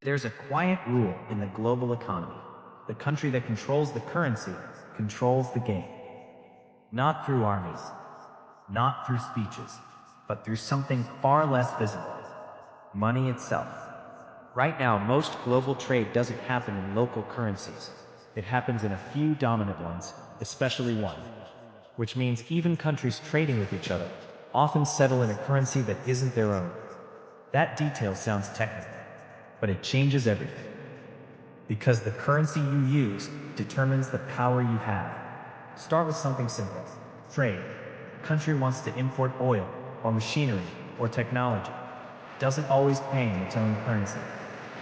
There's a quiet rule in the global economy. The country that controls the currency controls the game. Not through armies, not through speeches, but through something far less visible: money itself. Right now, most global trade doesn't happen in local currencies. It happens in a few dominant ones, especially one. Which means even countries trading with each other often settle in a currency that isn't their own. That detail sounds technical, but it changes everything. Because the currency you use determines the power you have. Start with something simple. Trade. A country wants to import oil, or machinery, or technology. Doesn't always pay in its own currency.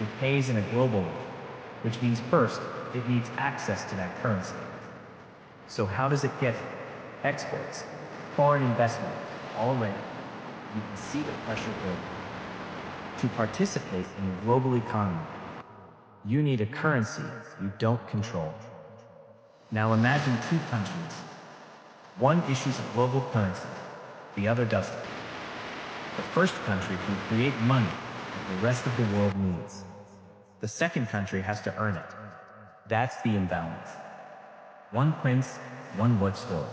It pays in a global one, which means first, it needs access to that currency. So how does it get it? Exports, foreign investment, already. You can see the pressure building. To participate in the global economy, you need a currency you don't control. Now imagine two countries. One issues a global currency, the other doesn't. The first country can create money that the rest of the world needs. The second country has to earn it. That's the imbalance. One prince, one wood store.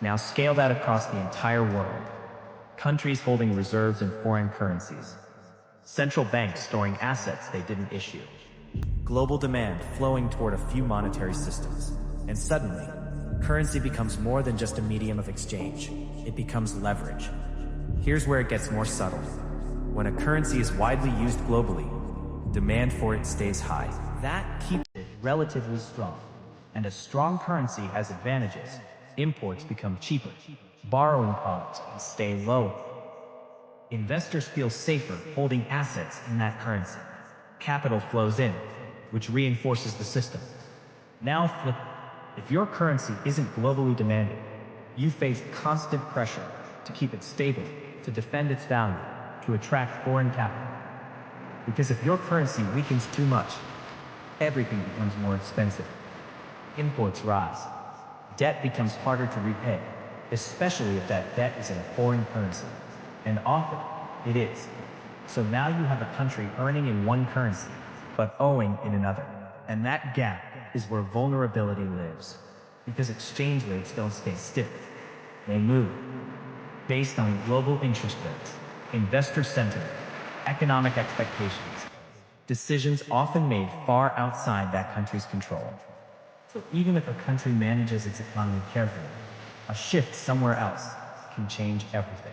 Now scale that across the entire world. Countries holding reserves in foreign currencies. Central banks storing assets they didn't issue. Global demand flowing toward a few monetary systems. And suddenly, currency becomes more than just a medium of exchange. It becomes leverage. Here's where it gets more subtle. When a currency is widely used globally, demand for it stays high. That keeps it relatively strong. And a strong currency has advantages. Imports become cheaper. Borrowing costs stay low. Investors feel safer holding assets in that currency. Capital flows in, which reinforces the system. Now flip. If your currency isn't globally demanded, you face constant pressure to keep it stable, to defend its value, to attract foreign capital. Because if your currency weakens too much, everything becomes more expensive. Imports rise. Debt becomes harder to repay, especially if that debt is in a foreign currency. And often, it is. So now you have a country earning in one currency, but owing in another. And that gap is where vulnerability lives. Because exchange rates don't stay still. They move. Based on global interest rates, investor sentiment, economic expectations. Decisions often made far outside that country's control. So even if a country manages its economy carefully, a shift somewhere else can change everything.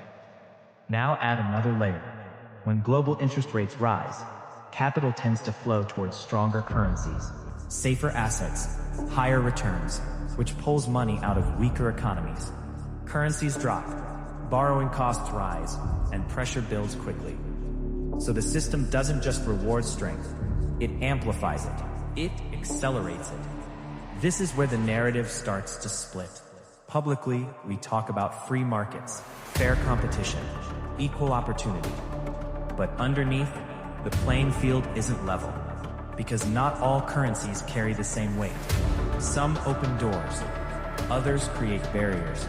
Now add another layer. When global interest rates rise, capital tends to flow towards stronger currencies, safer assets, higher returns, which pulls money out of weaker economies. Currencies drop, borrowing costs rise, and pressure builds quickly. So the system doesn't just reward strength, it amplifies it. It accelerates it. This is where the narrative starts to split. Publicly, we talk about free markets, fair competition, equal opportunity. But underneath, the playing field isn't level. Because not all currencies carry the same weight. Some open doors, others create barriers.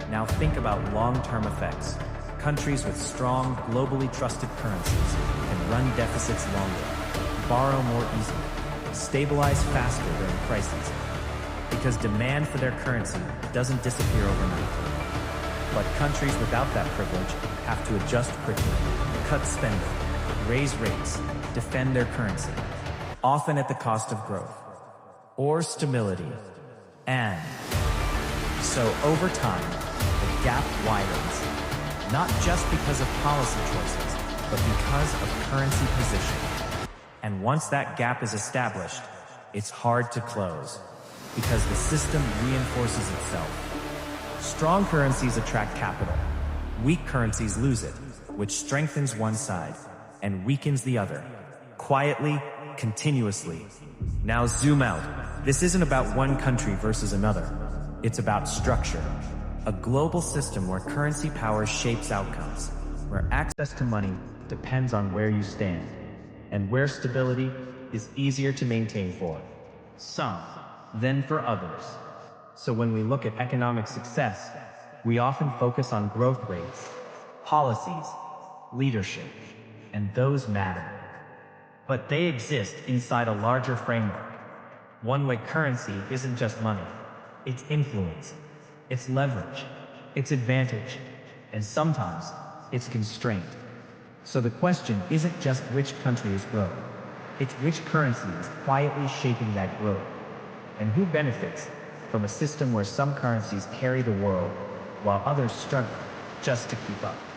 Now think about long-term effects. Countries with strong, globally trusted currencies can run deficits longer, borrow more easily, stabilize faster during crises. Because demand for their currency doesn't disappear overnight. But countries without that privilege have to adjust quickly, cut spending, raise rates, defend their currency, often at the cost of growth or stability. And so over time, the gap widens, not just because of policy choices, but because of currency position. And once that gap is established, it's hard to close, because the system reinforces itself. Strong currencies attract capital. Weak currencies lose it, which strengthens one side and weakens the other. Quietly, continuously. Now zoom out. This isn't about one country versus another. It's about structure. A global system where currency power shapes outcomes, where access to money depends on where you stand, and where stability is easier to maintain for some than for others. So when we look at economic success, we often focus on growth rates, policies, leadership, and those matter. But they exist inside a larger framework. One way currency isn't just money. It's influence. It's leverage. It's advantage. And sometimes, it's constraint. So the question isn't just which country is growing. It's which currency is quietly shaping that growth. And who benefits from a system where some currencies carry the world while others struggle just to keep up.